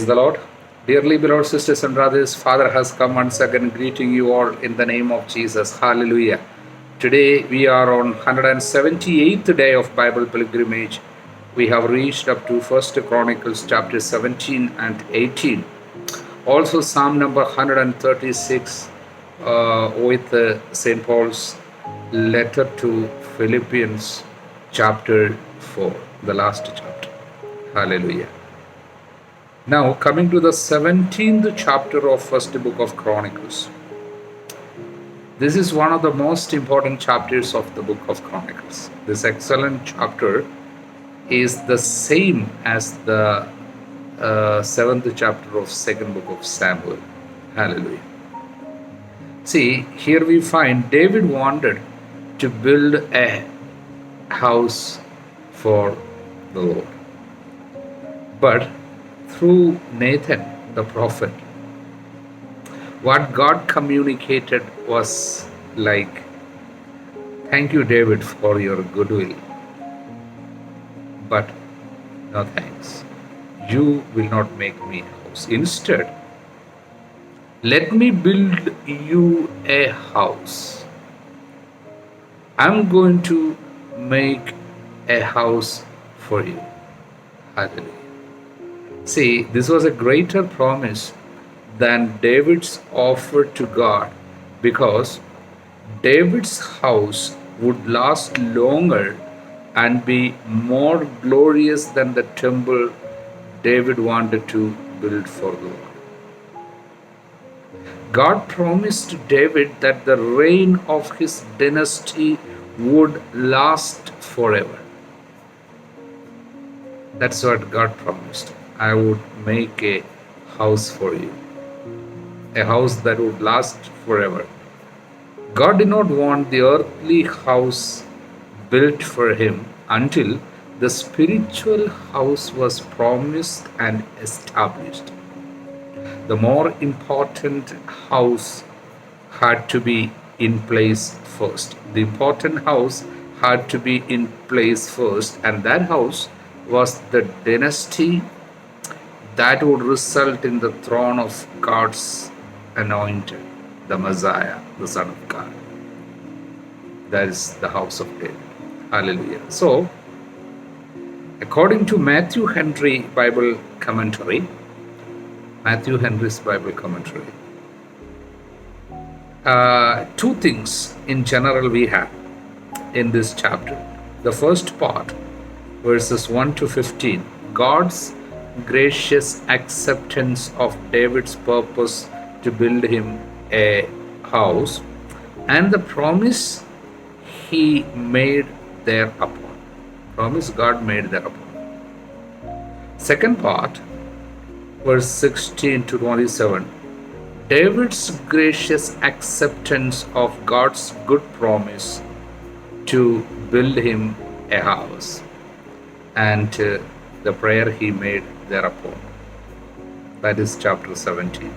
Praise the Lord. Dearly beloved sisters and brothers, Father has come once again greeting you all in the name of Jesus. Hallelujah. Today we are on 178th day of Bible pilgrimage. We have reached up to 1st Chronicles chapter 17 and 18. Also Psalm number 136 with St. Paul's letter to Philippians chapter 4, the last chapter. Hallelujah. Now, coming to the 17th chapter of first book of Chronicles. This is one of the most important chapters of the book of Chronicles. This excellent chapter is the same as the 7th chapter of second book of Samuel. Hallelujah. See, here we find David wanted to build a house for the Lord. But through Nathan, the prophet, what God communicated was like, thank you, David, for your goodwill, but no thanks. You will not make me a house. Instead, let me build you a house. I'm going to make a house for you. Hallelujah. See, this was a greater promise than David's offer to God, because David's house would last longer and be more glorious than the temple David wanted to build for the Lord. God promised David that the reign of his dynasty would last forever. That's what God promised. I would make a house for you, a house that would last forever. God did not want the earthly house built for him until the spiritual house was promised and established. The more important house had to be in place first. The important house had to be in place first, and that house was the dynasty that would result in the throne of God's anointed, the Messiah, the Son of God. That is the house of David. Hallelujah. So, according to Matthew Henry's Bible commentary, two things in general we have in this chapter. The first part, verses 1 to 15, God's gracious acceptance of David's purpose to build him a house, and the promise he made thereupon. Promise God made thereupon. Second part, verse 16 to 27, David's gracious acceptance of God's good promise to build him a house, and the prayer he made thereupon. That is chapter 17.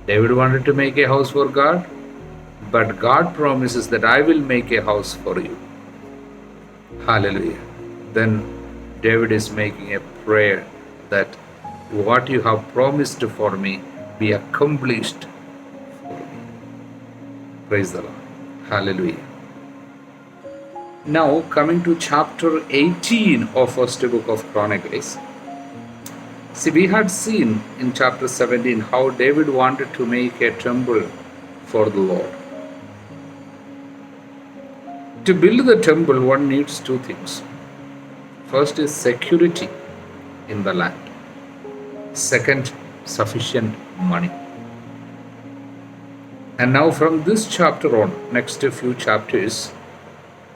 David wanted to make a house for God, but God promises that I will make a house for you. Hallelujah. Then David is making a prayer that what you have promised for me be accomplished for me. Praise the Lord. Hallelujah. Now, coming to chapter 18 of first book of Chronicles. See, we had seen in chapter 17 how David wanted to make a temple for the Lord. To build the temple, one needs two things. First is security in the land. Second, sufficient money. And now from this chapter on, next few chapters,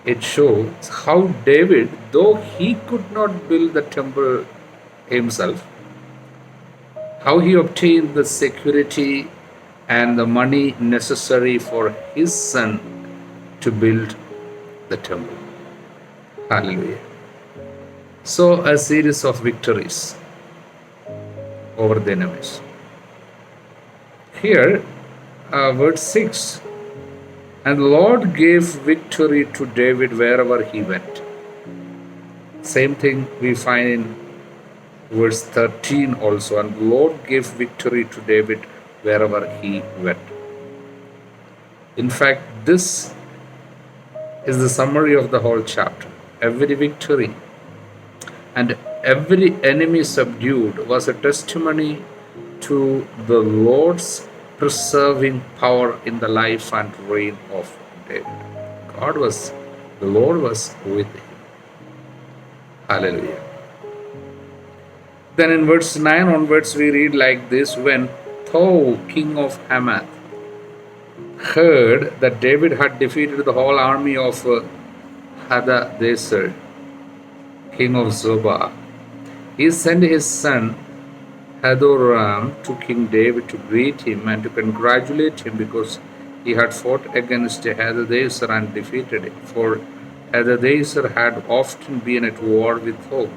it shows how David, though he could not build the temple himself, how he obtained the security and the money necessary for his son to build the temple. Hallelujah. So a series of victories over the enemies. Here, verse 6, and the Lord gave victory to David wherever he went. Same thing we find in Verse 13 also, and the Lord gave victory to David wherever he went. In fact, this is the summary of the whole chapter. Every victory and every enemy subdued was a testimony to the Lord's preserving power in the life and reign of David. The Lord was with him. Hallelujah. Then in verse 9 onwards we read like this: when Tou, king of Hamath, heard that David had defeated the whole army of Hadadezer, king of Zobah, he sent his son Hadoram to King David to greet him and to congratulate him because he had fought against Hadadezer and defeated him. For Hadadezer had often been at war with Tou.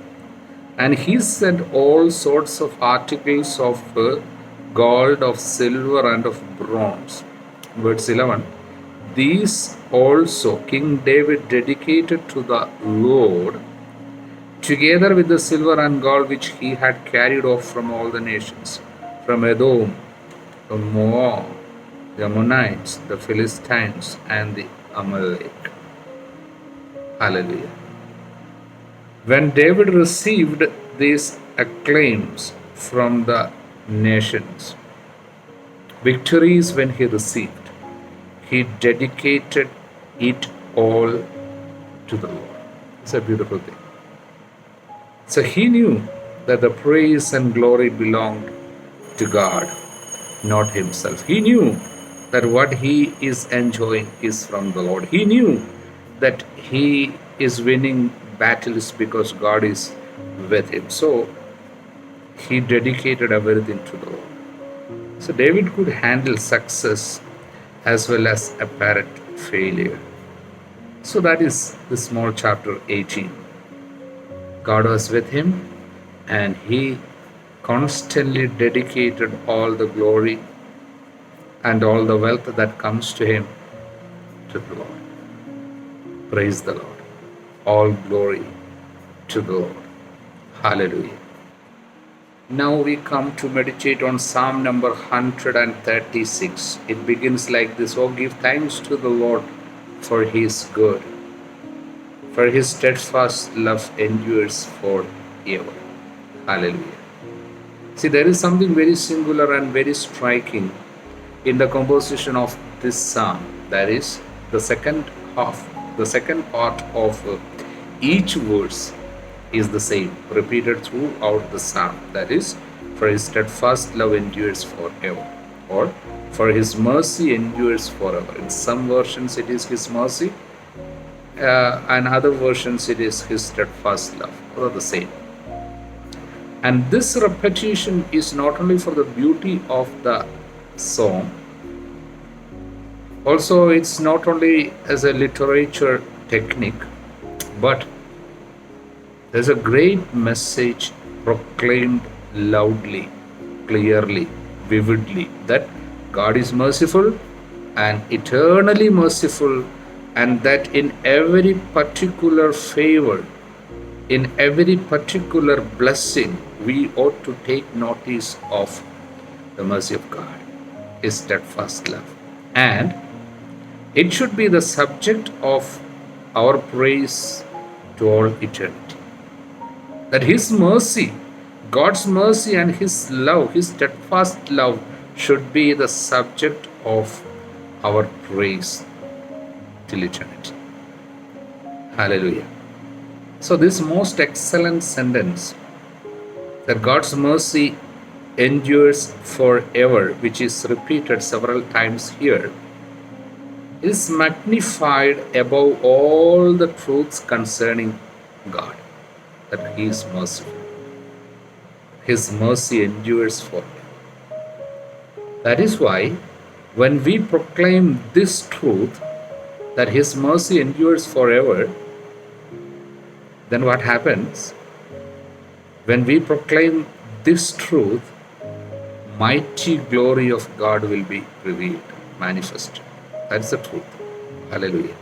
And he sent all sorts of articles of gold, of silver, and of bronze. Verse 11. These also King David dedicated to the Lord, together with the silver and gold which he had carried off from all the nations, from Edom, from Moab, the Ammonites, the Philistines, and the Amalek. Hallelujah. When David received these acclaims from the nations, victories when he received, he dedicated it all to the Lord. It's a beautiful thing. So he knew that the praise and glory belonged to God, not himself. He knew that what he is enjoying is from the Lord. He knew that he is winning battles because God is with him. So he dedicated everything to the Lord. So David could handle success as well as apparent failure. So that is the small chapter 18. God was with him and he constantly dedicated all the glory and all the wealth that comes to him to the Lord. Praise the Lord. All glory to the Lord. Hallelujah. Now we come to meditate on Psalm number 136. It begins like this: Oh, give thanks to the Lord, for he is good, for his steadfast love endures forever. Hallelujah. See, there is something very singular and very striking in the composition of this psalm. That is, the second part of each verse is the same, repeated throughout the psalm. That is, for his steadfast love endures forever, or for his mercy endures forever. In some versions it is his mercy, and other versions it is his steadfast love. All are the same. And this repetition is not only for the beauty of the song, also it's not only as a literature technique, but there's a great message proclaimed loudly, clearly, vividly, that God is merciful and eternally merciful, and that in every particular favor, in every particular blessing, we ought to take notice of the mercy of God, his steadfast love. And it should be the subject of our praise to all eternity. That his mercy, God's mercy and his love, his steadfast love, should be the subject of our praise till eternity. Hallelujah. So this most excellent sentence, that God's mercy endures forever, which is repeated several times here, is magnified above all the truths concerning God, that he is merciful. His mercy endures forever. That is why when we proclaim this truth, that his mercy endures forever, then what happens? When we proclaim this truth, mighty glory of God will be revealed, manifested. That's the truth. Hallelujah.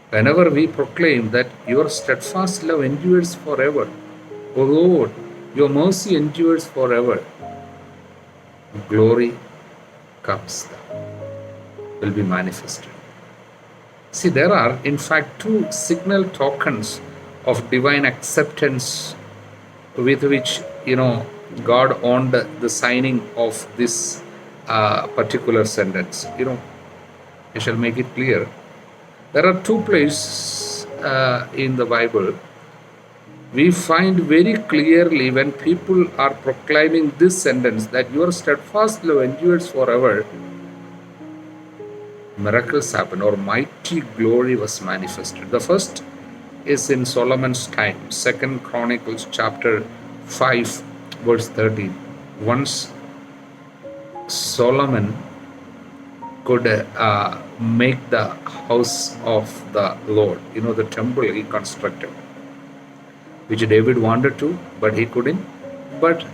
Whenever we proclaim that your steadfast love endures forever, O Lord, Your mercy endures forever. Glory comes, will be manifested. See, there are in fact two signal tokens of divine acceptance with which God owned the signing of this particular sentence. I shall make it clear. There are two places in the Bible we find very clearly when people are proclaiming this sentence that your steadfast love endures forever, miracles happen or mighty glory was manifested. The first is in Solomon's time, 2 Chronicles chapter 5 verse 13. Once Solomon could make the house of the Lord, the temple he constructed, which David wanted to, but he couldn't. But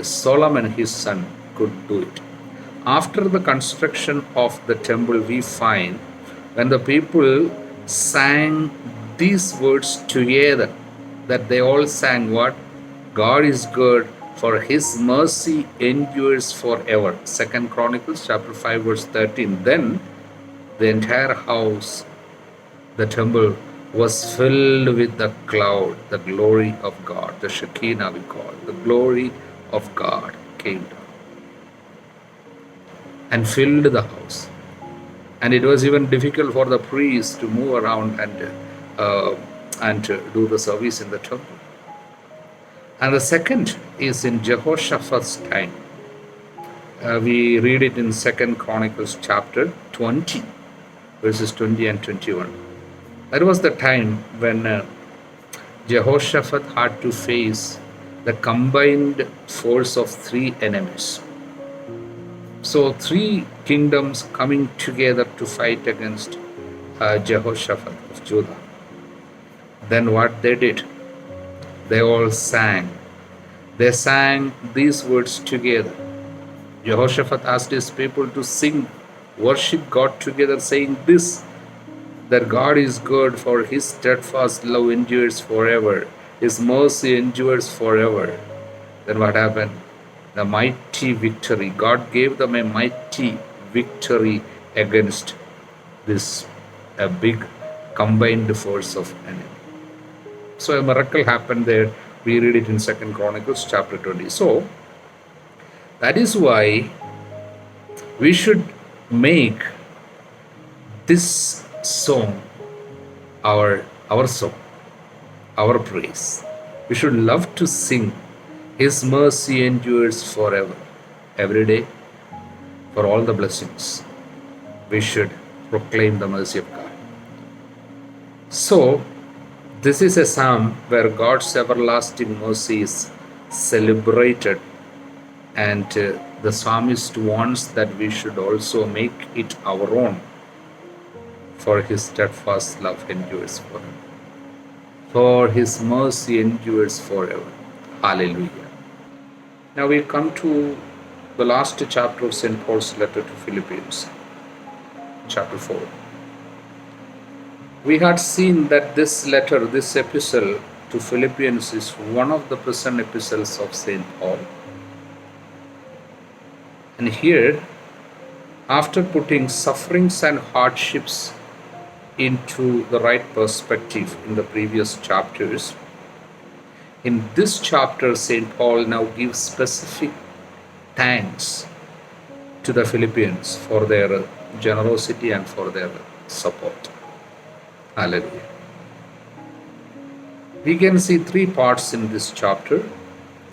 Solomon, his son, could do it. After the construction of the temple, we find when the people sang these words together, that they all sang what? God is good, for his mercy endures forever. 2 Chronicles chapter 5 verse 13. Then the entire house, the temple, was filled with the cloud, the glory of God, the Shekinah we call, the glory of God came down and filled the house. And it was even difficult for the priests to move around and to do the service in the temple. And the second is in Jehoshaphat's time. We read it in 2 Chronicles chapter 20, verses 20 and 21. That was the time when Jehoshaphat had to face the combined force of three enemies. So three kingdoms coming together to fight against Jehoshaphat of Judah. Then what they did? They all sang. They sang these words together. Jehoshaphat asked his people to sing, worship God together, saying this, that God is good, for his steadfast love endures forever. His mercy endures forever. Then what happened? The mighty victory. God gave them a mighty victory against this big combined force of enemy. So a miracle happened there. We read it in 2 Chronicles chapter 20. So that is why we should make this song our song, our praise. We should love to sing his mercy endures forever. Every day, for all the blessings, we should proclaim the mercy of God. So this is a psalm where God's everlasting mercy is celebrated, and the psalmist wants that we should also make it our own, for his steadfast love endures forever. For his mercy endures forever. Hallelujah. Now we come to the last chapter of St. Paul's letter to Philippians, chapter 4. We had seen that this letter, this epistle to Philippians is one of the present epistles of St. Paul. And here, after putting sufferings and hardships into the right perspective in the previous chapters, in this chapter, St. Paul now gives specific thanks to the Philippians for their generosity and for their support. Hallelujah. We can see three parts in this chapter.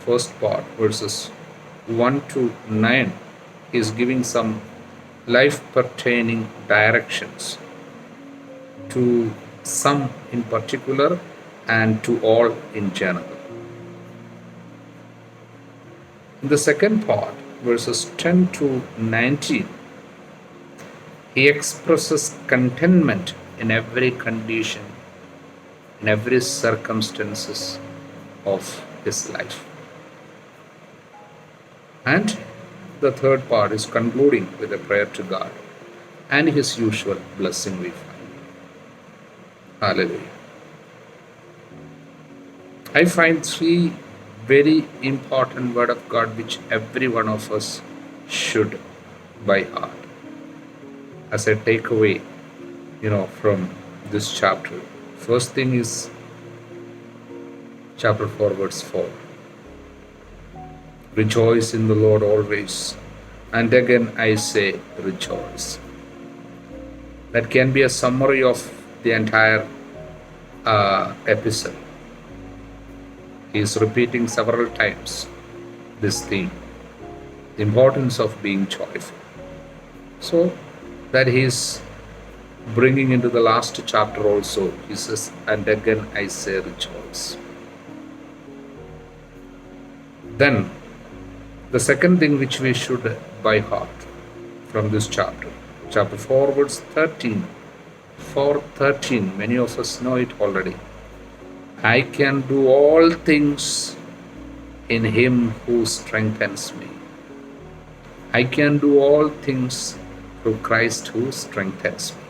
First part, verses 1 to 9, is giving some life pertaining directions to some in particular and to all in general. In the second part, verses 10 to 19, he expresses contentment in every condition, in every circumstances of his life. And the third part is concluding with a prayer to God and his usual blessing we find. Hallelujah. I find three very important word of God which every one of us should by heart. As a takeaway, from this chapter, first thing is chapter 4, verse 4. Rejoice in the Lord always. And again I say, rejoice. That can be a summary of the entire epistle. He is repeating several times this theme, the importance of being joyful. So that he is bringing into the last chapter also. He says, and again I say, rejoice. Then the second thing which we should by heart from this chapter, chapter 4, verse 13. 4:13, many of us know it already. I can do all things in him who strengthens me. I can do all things through Christ who strengthens me.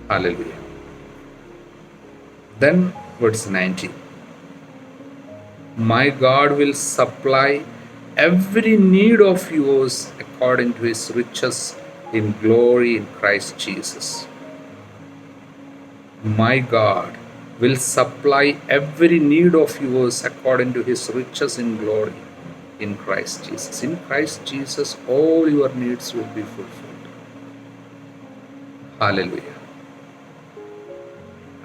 Hallelujah. Then verse 19. My God will supply every need of yours according to his riches in glory in Christ Jesus. My God will supply every need of yours according to his riches in glory in Christ Jesus. In Christ Jesus, all your needs will be fulfilled. Hallelujah.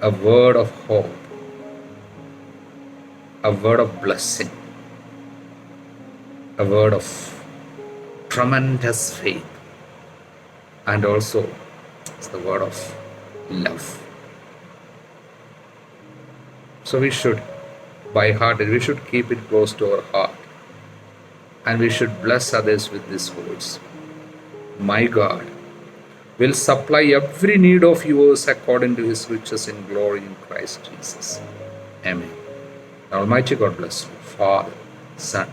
A word of hope, a word of blessing, a word of tremendous faith, and also it's the word of love. So we should, by heart, we should keep it close to our heart, and we should bless others with these words. My God will supply every need of yours according to his riches in glory in Christ Jesus. Amen. Almighty God bless you, Father, Son,